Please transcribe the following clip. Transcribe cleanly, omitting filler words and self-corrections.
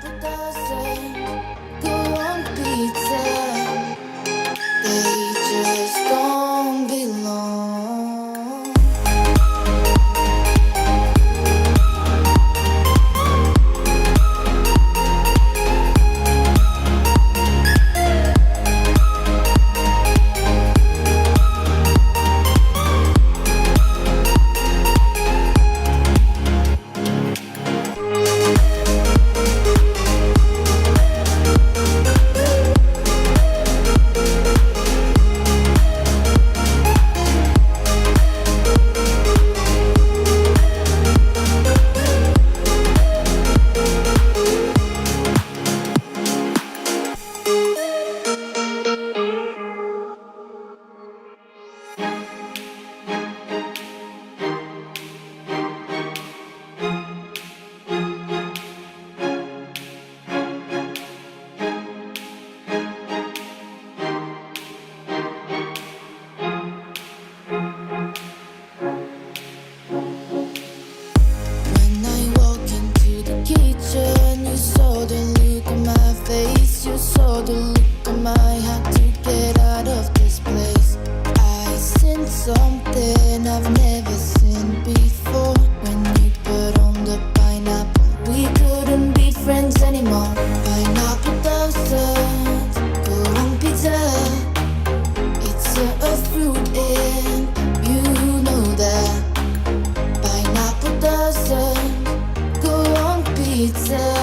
Pineapple doesn't go on pizza. They just don't belong. When I walk into the kitchen, you saw the look on my face. You saw the look on my heart to get out of this place. I seen something I've never seen before. When you put on the pineapple, we couldn't be friends anymore. Pineapple doesn't go on pizza. It's a fruit and you know that. Pineapple doesn't go on pizza.